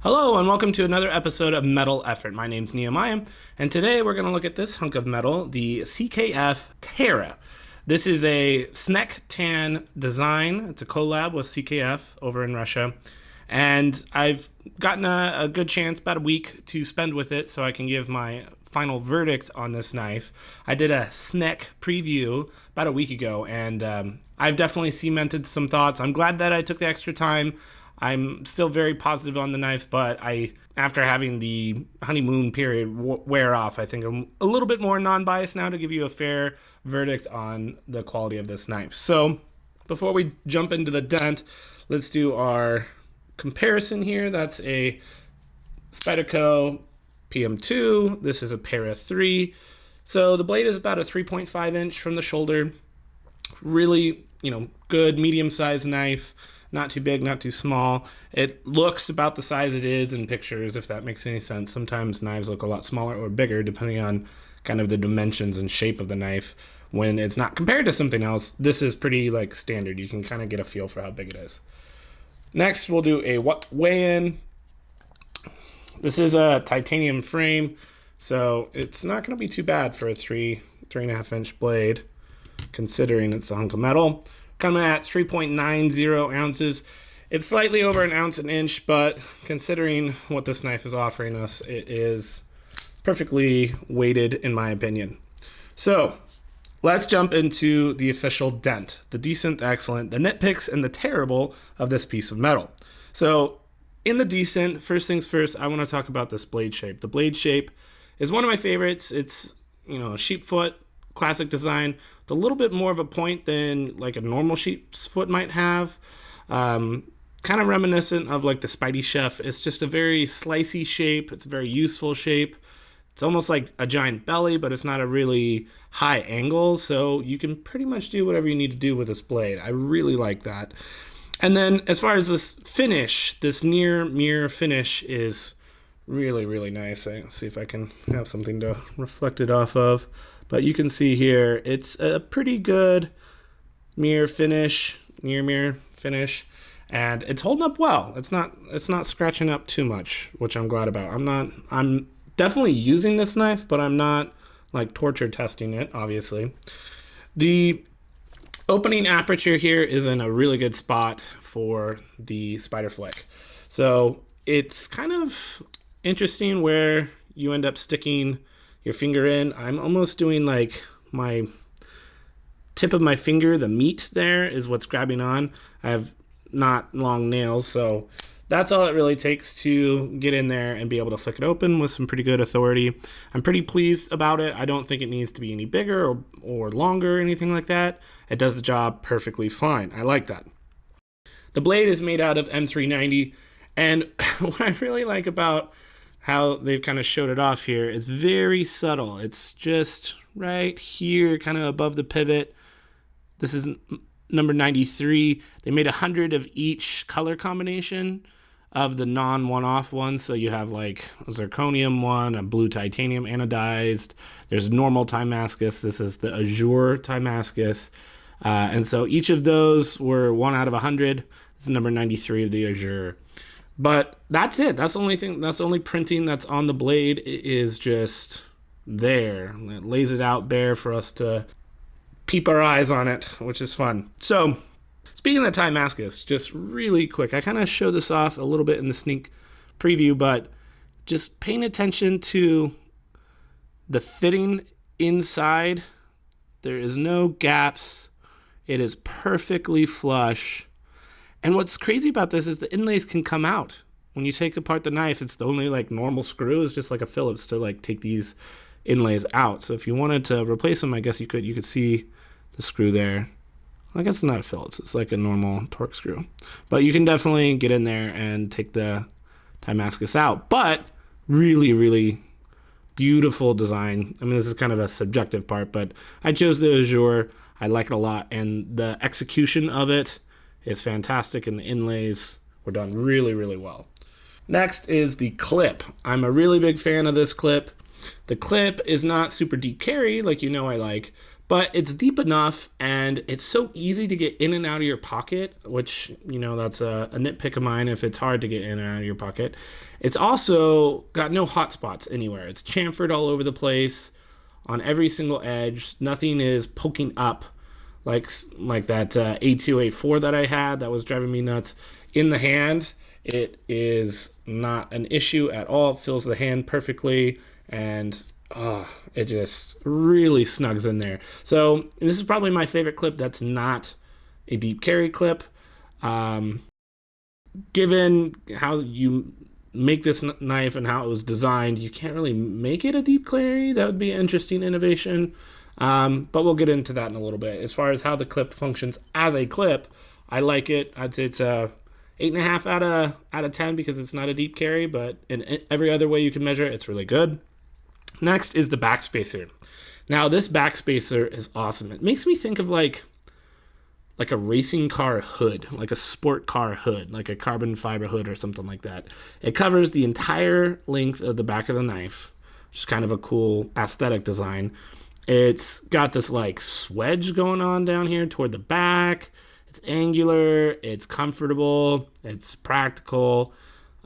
Hello and welcome to another episode of Metal Effort. My name's Nehemiah, and today we're going to look at this hunk of metal, the CKF Terra. This is a Snecx Tan design. It's a collab with CKF over in Russia, and I've gotten a good chance, about a week, to spend with it so I can give my final verdict on this knife. I did a Snecx preview about a week ago, and I've definitely cemented some thoughts. I'm glad that I took the extra time. I'm still very positive on the knife, but after having the honeymoon period wear off, I think I'm a little bit more non-biased now to give you a fair verdict on the quality of this knife. So before we jump into the dent, let's do our comparison here. That's a Spyderco PM2. This is a Para 3. So the blade is about a 3.5 inch from the shoulder. Really, good medium-sized knife. Not too big, not too small. It looks about the size it is in pictures, if that makes any sense. Sometimes knives look a lot smaller or bigger depending on kind of the dimensions and shape of the knife. When it's not compared to something else, this is pretty standard. You can kind of get a feel for how big it is. Next, we'll do a weigh-in. This is a titanium frame, so it's not going to be too bad for a 3.5 inch blade, considering it's a hunk of metal. Coming at 3.90 ounces. It's slightly over an ounce an inch, but considering what this knife is offering us, it is perfectly weighted in my opinion. So let's jump into the official dent, the decent, the excellent, the nitpicks, and the terrible of this piece of metal. So in the decent, first things first, I want to talk about this blade shape. The blade shape is one of my favorites. It's, sheepfoot, classic design. It's a little bit more of a point than like a normal sheep's foot might have. Kind of reminiscent of like the Spidey Chef. It's just a very slicey shape. It's a very useful shape. It's almost like a giant belly, but it's not a really high angle. So you can pretty much do whatever you need to do with this blade. I really like that. And then as far as this finish, this near mirror finish is really, really nice. Let's see if I can have something to reflect it off of. But you can see here, it's a pretty good near mirror finish, and it's holding up well. It's not scratching up too much, which I'm glad about. I'm definitely using this knife, but I'm not like torture testing it, obviously. The opening aperture here is in a really good spot for the Spider Flick. So it's kind of interesting where you end up sticking your finger in. I'm almost doing like my tip of my finger, the meat there is what's grabbing on. I have not long nails, so that's all it really takes to get in there and be able to flick it open with some pretty good authority. I'm pretty pleased about it. I don't think it needs to be any bigger or longer or anything like that. It does the job perfectly fine. I like that. The blade is made out of M390, and what I really like about how they've kind of showed it off here is very subtle. It's just right here, kind of above the pivot. This is number 93. They made 100 of each color combination of the non-one-off ones. So you have like a zirconium one, a blue titanium anodized. There's normal Damascus. This is the azure Damascus. And so each of those were 1 out of 100. This is number 93 of the azure. But that's it. That's the only thing. That's the only printing that's on the blade. It is just there. It lays it out bare for us to peep our eyes on it, which is fun. So, speaking of Damascus, just really quick, I kind of showed this off a little bit in the sneak preview, but just paying attention to the fitting inside. There is no gaps. It is perfectly flush. And what's crazy about this is the inlays can come out. When you take apart the knife, it's the only normal screw is just like a Phillips to take these inlays out. So if you wanted to replace them, I guess you could see the screw there. I guess it's not a Phillips, it's like a normal Torx screw. But you can definitely get in there and take the Damascus out. But really, really beautiful design. I mean, this is kind of a subjective part, but I chose the azure. I like it a lot, and the execution of it is fantastic, and the inlays were done really, really well. Next is the clip. I'm a really big fan of this clip. The clip is not super deep carry, like I like, but it's deep enough and it's so easy to get in and out of your pocket, which, that's a nitpick of mine if it's hard to get in and out of your pocket. It's also got no hot spots anywhere. It's chamfered all over the place on every single edge. Nothing is poking up like that A2, A4 that I had that was driving me nuts. In the hand, it is not an issue at all. It fills the hand perfectly, and it just really snugs in there. So this is probably my favorite clip that's not a deep carry clip. Given how you make this knife and how it was designed, you can't really make it a deep carry. That would be an interesting innovation. But we'll get into that in a little bit. As far as how the clip functions as a clip, I like it. I'd say it's a 8.5 out of 10 because it's not a deep carry, but in every other way you can measure it, it's really good. Next is the backspacer. Now this backspacer is awesome. It makes me think of like a racing car hood, like a sport car hood, like a carbon fiber hood or something like that. It covers the entire length of the back of the knife, which is kind of a cool aesthetic design. It's got this like swedge going on down here toward the back. It's angular, it's comfortable, it's practical.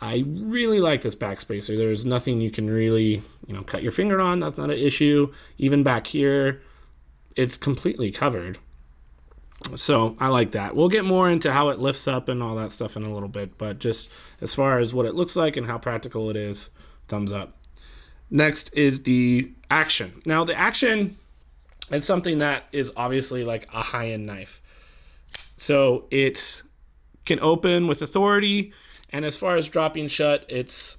I really like this backspacer. There's nothing you can really, cut your finger on. That's not an issue. Even back here, it's completely covered. So I like that. We'll get more into how it lifts up and all that stuff in a little bit, but just as far as what it looks like and how practical it is, thumbs up. Next is the action. Now the action is something that is obviously like a high-end knife. So it can open with authority, and as far as dropping shut, it's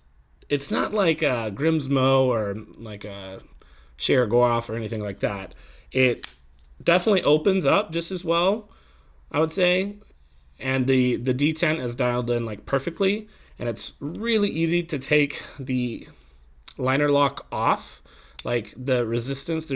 not like a Grimsmo or like a Sherigoroff or anything like that. It definitely opens up just as well, I would say, and the detent is dialed in like perfectly, and it's really easy to take the liner lock off. Like the resistance,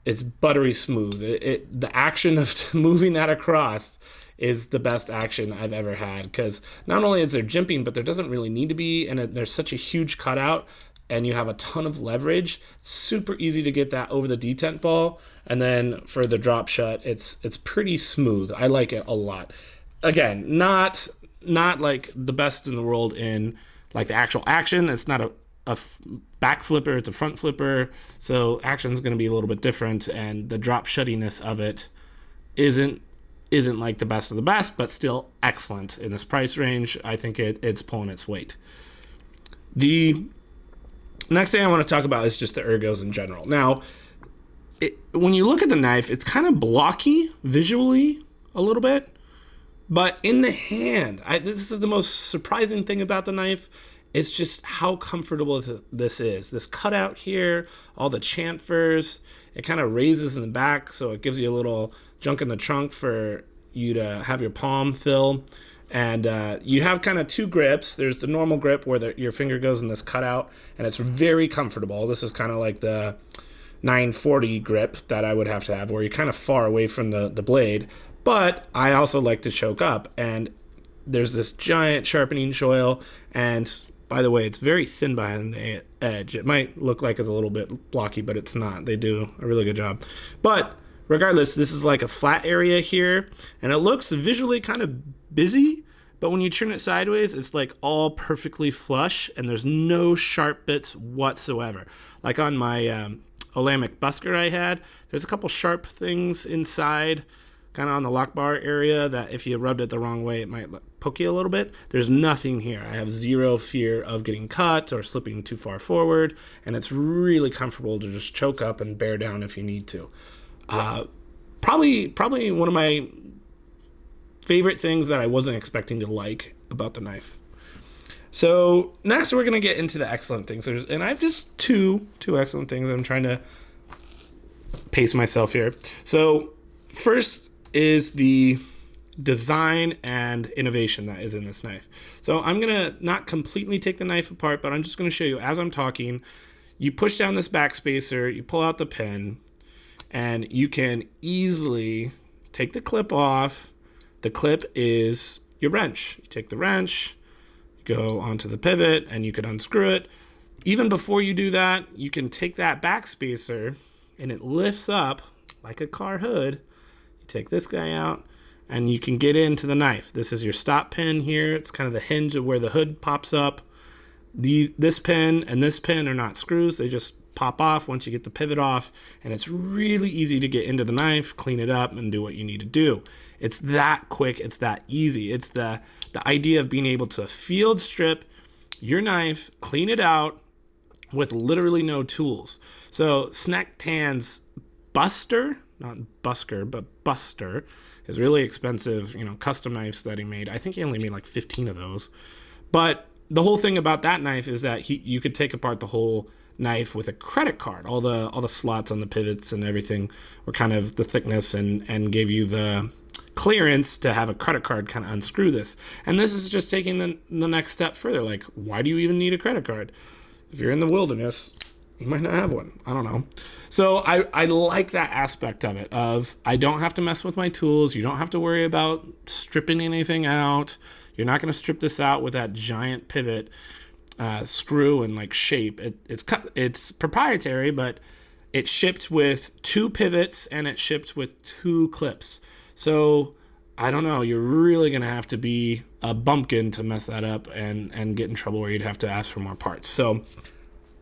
it's buttery smooth. The action of moving that across is the best action I've ever had, because not only is there jimping, but there doesn't really need to be, and there's such a huge cutout, and you have a ton of leverage. It's super easy to get that over the detent ball, and then for the drop shut, it's pretty smooth. I like it a lot. Again, not like the best in the world in like the actual action. It's not a back flipper, it's a front flipper, so action is going to be a little bit different, and the drop shuttiness of it isn't like the best of the best, but still excellent in this price range. I think it's pulling its weight. The next thing I want to talk about is just the ergos in general. Now, when you look at the knife, it's kind of blocky visually a little bit, but in the hand, this is the most surprising thing about the knife. It's just how comfortable this is. This cutout here, all the chamfers, it kind of raises in the back, so it gives you a little junk in the trunk for you to have your palm fill. And you have kind of two grips. There's the normal grip where your finger goes in this cutout, and it's very comfortable. This is kind of like the 940 grip that I would have to have, where you're kind of far away from the blade. But I also like to choke up, and there's this giant sharpening choil, and by the way, it's very thin behind the edge. It might look like it's a little bit blocky, but it's not. They do a really good job. But regardless, this is like a flat area here, and it looks visually kind of busy, but when you turn it sideways, it's like all perfectly flush, and there's no sharp bits whatsoever. Like on my Olamic busker I had, there's a couple sharp things inside, kind of on the lock bar area, that if you rubbed it the wrong way, it might poke you a little bit. There's nothing here. I have zero fear of getting cut or slipping too far forward, and it's really comfortable to just choke up and bear down if you need to. Probably one of my favorite things that I wasn't expecting to like about the knife. So next we're going to get into the excellent things. And I have just two excellent things. I'm trying to pace myself here. So first is the design and innovation that is in this knife. So I'm going to not completely take the knife apart, but I'm just going to show you as I'm talking. You push down this backspacer, you pull out the pin, and you can easily take the clip off. The clip is your wrench. You take the wrench, go onto the pivot, and you can unscrew it. Even before you do that, you can take that backspacer and it lifts up like a car hood. You take this guy out, and you can get into the knife. This is your stop pin here. It's kind of the hinge of where the hood pops up. This pin and this pin are not screws. They just pop off once you get the pivot off, and it's really easy to get into the knife, clean it up, and do what you need to do. It's that quick. It's that easy. It's the idea of being able to field strip your knife, clean it out with literally no tools. So Snecx Tan's Buster, not Busker, but Buster, is really expensive, custom knives that he made. I think he only made like 15 of those. But the whole thing about that knife is that you could take apart the whole knife with a credit card. All the slots on the pivots and everything were kind of the thickness and gave you the clearance to have a credit card kind of unscrew this. And this is just taking the next step further. Like, why do you even need a credit card? If you're in the wilderness, you might not have one. I don't know. So I like that aspect of it, of I don't have to mess with my tools. You don't have to worry about stripping anything out. You're not going to strip this out with that giant pivot screw and like shape. It's proprietary, but it's shipped with 2 pivots and it's shipped with 2 clips. So I don't know, you're really going to have to be a bumpkin to mess that up and get in trouble where you'd have to ask for more parts. So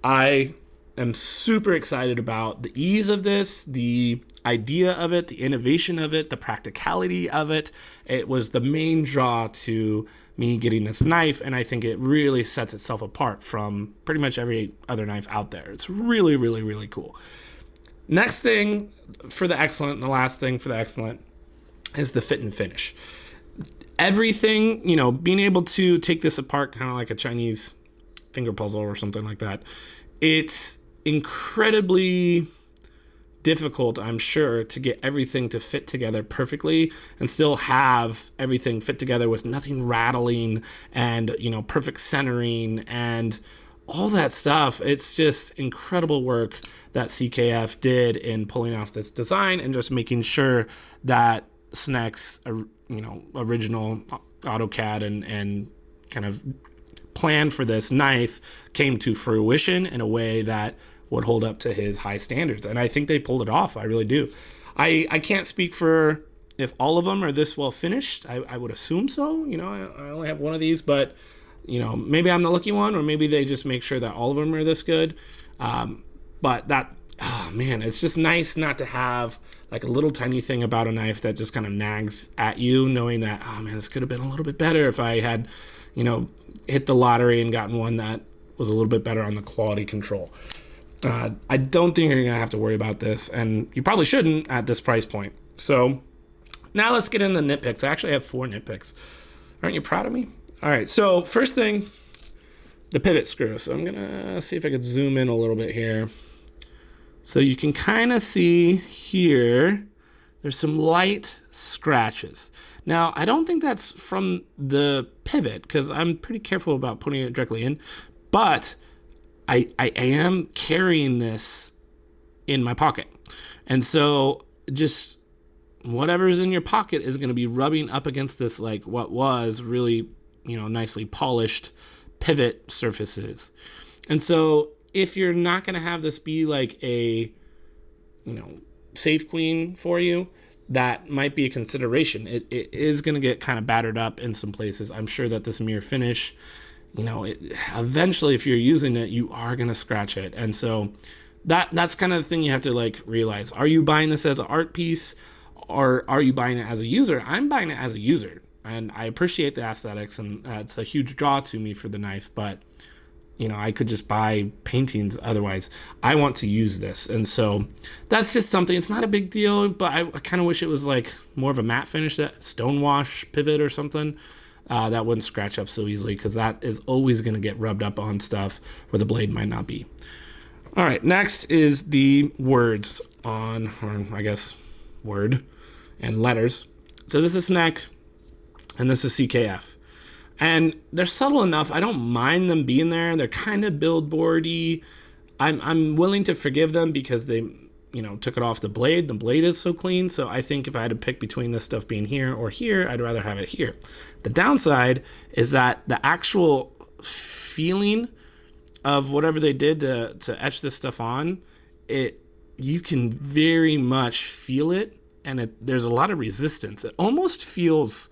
I am super excited about the ease of this, the idea of it, the innovation of it, the practicality of it. It was the main draw to me getting this knife, and I think it really sets itself apart from pretty much every other knife out there. It's really, really, really cool. Next thing for the excellent, and the last thing for the excellent, is the fit and finish. Everything, being able to take this apart kind of like a Chinese finger puzzle or something like that, it's incredibly difficult, I'm sure, to get everything to fit together perfectly and still have everything fit together with nothing rattling and, perfect centering and all that stuff. It's just incredible work that CKF did in pulling off this design and just making sure that Snecx, original AutoCAD and kind of plan for this knife came to fruition in a way that would hold up to his high standards. And I think they pulled it off. I really do. I can't speak for if all of them are this well finished. I would assume so. I only have one of these, but, maybe I'm the lucky one, or maybe they just make sure that all of them are this good. But that, oh man, it's just nice not to have like a little tiny thing about a knife that just kind of nags at you, knowing that, oh man, this could have been a little bit better if I had, hit the lottery and gotten one that was a little bit better on the quality control. I don't think you're going to have to worry about this, and you probably shouldn't at this price point. So now let's get into the nitpicks. I actually have 4 nitpicks. Aren't you proud of me? All right, so first thing, the pivot screw. So I'm going to see if I could zoom in a little bit here. So you can kind of see here, there's some light scratches. Now, I don't think that's from the pivot because I'm pretty careful about putting it directly in, but I am carrying this in my pocket. And so just whatever's in your pocket is going to be rubbing up against this, like what was really, nicely polished pivot surfaces. And so if you're not going to have this be like a, safe queen for you, that might be a consideration. It is going to get kind of battered up in some places. I'm sure that this mirror finish, eventually if you're using it, you are going to scratch it. And so that's kind of the thing you have to like realize. Are you buying this as an art piece, or are you buying it as a user? I'm buying it as a user, and I appreciate the aesthetics, and it's a huge draw to me for the knife, but I could just buy paintings otherwise. I want to use this. And so that's just something, it's not a big deal, but I kind of wish it was like more of a matte finish, that stone wash pivot or something that wouldn't scratch up so easily, because that is always going to get rubbed up on stuff where the blade might not be. All right, next is the words on, or I guess word and letters. So this is Snecx and this is CKF. And they're subtle enough. I don't mind them being there. They're kind of billboardy. I'm willing to forgive them because they, took it off the blade. The blade is so clean. So I think if I had to pick between this stuff being here or here, I'd rather have it here. The downside is that the actual feeling of whatever they did to etch this stuff on, it you can very much feel it, and there's a lot of resistance. It almost feels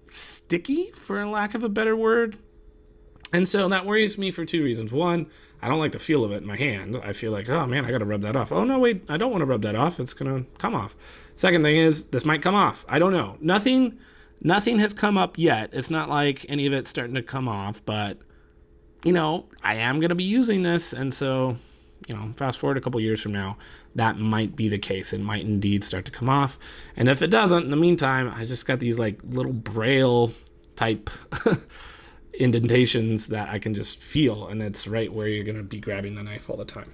sticky, for lack of a better word. And so that worries me for two reasons. One, I don't like the feel of it in my hand. I feel like, oh man, I gotta rub that off. Oh no, wait, I don't want to rub that off. It's gonna come off. Second thing is, this might come off. I don't know. Nothing has come up yet. It's not like any of it's starting to come off, but I am gonna be using this, and so fast forward a couple years from now, that might be the case. It might indeed start to come off. And if it doesn't, in the meantime, I just got these like little braille type indentations that I can just feel, and it's right where you're going to be grabbing the knife all the time.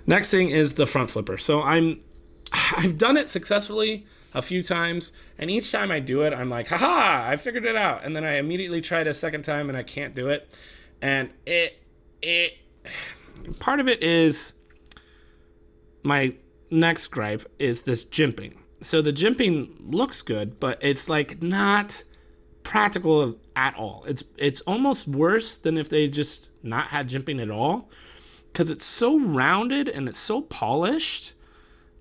Next thing is the front flipper. So I've done it successfully a few times, and each time I do it, I'm like, haha, I figured it out. And then I immediately try it a second time and I can't do it. And part of it is, my next gripe is this jimping. So the jimping looks good, but it's like not practical at all. It's almost worse than if they just not had jimping at all, because it's so rounded and it's so polished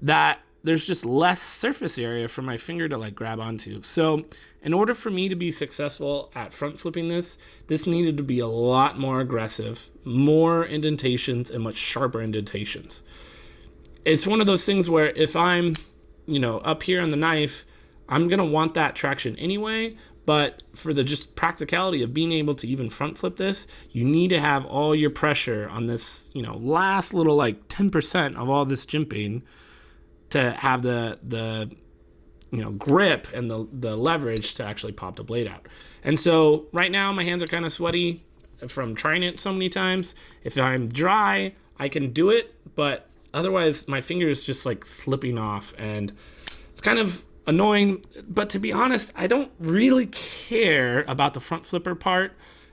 that there's just less surface area for my finger to like grab onto. So in order for me to be successful at front flipping this needed to be a lot more aggressive, more indentations and much sharper indentations. It's one of those things where if I'm, up here on the knife, I'm going to want that traction anyway. But for the just practicality of being able to even front flip this, you need to have all your pressure on this, last little like 10% of all this jimping to have the grip and the leverage to actually pop the blade out. And so right now my hands are kind of sweaty from trying it so many times. If I'm dry, I can do it, but otherwise my finger is just like slipping off, and it's kind of annoying. But to be honest, I don't really care about the front flipper part.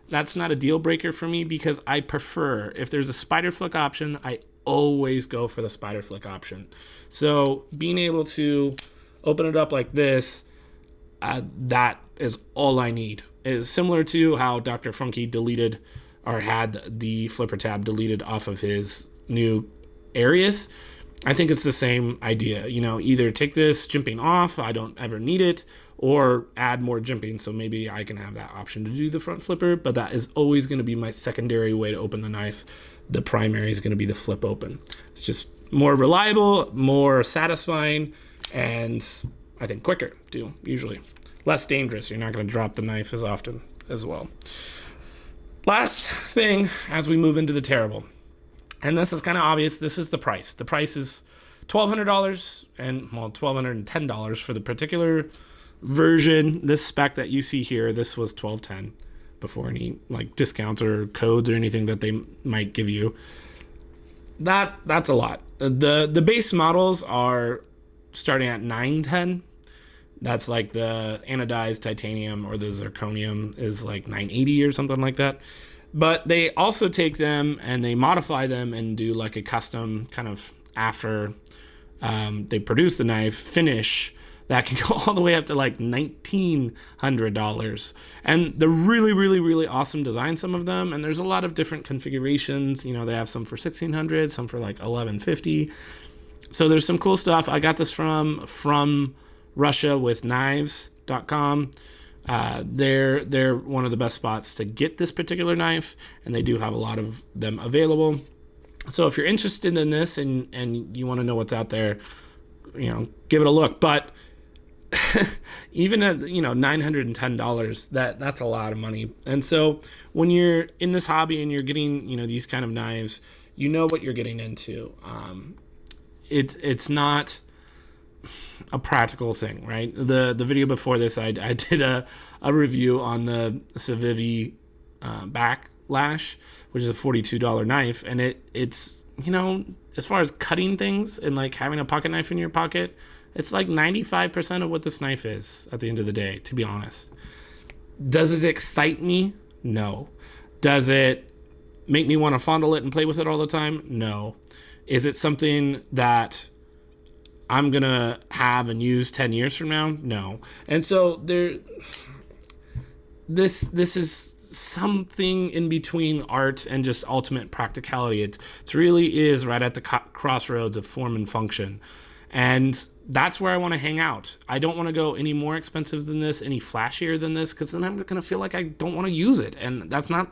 That's not a deal breaker for me, because I prefer, if there's a spider flick option, I always go for the spider flick option. So being able to open it up like this, that is all I need. It's similar to how Dr. Funky deleted, or had the flipper tab deleted off of his new Arius. I think it's the same idea. Either take this jimping off, I don't ever need it, or add more jimping, so maybe I can have that option to do the front flipper, but that is always going to be my secondary way to open the knife. The primary is going to be the flip open. It's just more reliable, more satisfying, and I think quicker too, usually. Less dangerous. You're not going to drop the knife as often as well. Last thing as we move into the terrible, and this is kind of obvious, this is the price. The price is $1,200, and $1,210 for the particular version. This spec that you see here, this was $1,210 before any like discounts or codes or anything that they might give you. That's a lot. The base models are starting at $910. That's like the anodized titanium, or the zirconium is like $980 or something like that. But they also take them and they modify them and do like a custom kind of, after they produce the knife, finish that can go all the way up to like $1,900. And they're really, really, really awesome design, some of them. And there's a lot of different configurations. They have some for $1,600, some for like $1,150. So there's some cool stuff. I got this from Russia with knives.com. They're one of the best spots to get this particular knife, and they do have a lot of them available. So if you're interested in this and you want to know what's out there, give it a look. But even at $910, that's a lot of money. And so when you're in this hobby and you're getting these kind of knives, you know what you're getting into. It's not a practical thing, right? The video before this, I did a review on the Civivi Backlash, which is a $42 knife, and it's as far as cutting things and like having a pocket knife in your pocket, it's like 95% of what this knife is at the end of the day, to be honest. Does it excite me? No. Does it make me want to fondle it and play with it all the time? No. Is it something that I'm going to have and use 10 years from now? No. And so this is something in between art and just ultimate practicality. It really is right at the crossroads of form and function. And that's where I want to hang out. I don't want to go any more expensive than this, any flashier than this, because then I'm going to feel like I don't want to use it. And that's not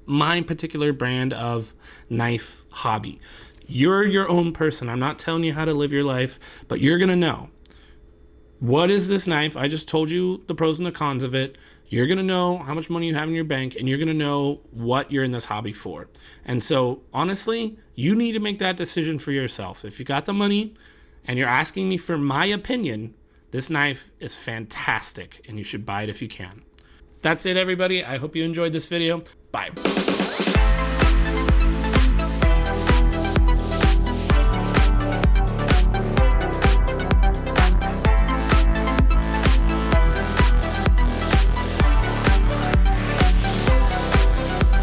my particular brand of knife hobby. You're your own person. I'm not telling you how to live your life, but you're going to know. What is this knife? I just told you the pros and the cons of it. You're going to know how much money you have in your bank, and you're going to know what you're in this hobby for. And so, honestly, you need to make that decision for yourself. If you got the money and you're asking me for my opinion, this knife is fantastic, and you should buy it if you can. That's it, everybody. I hope you enjoyed this video. Bye.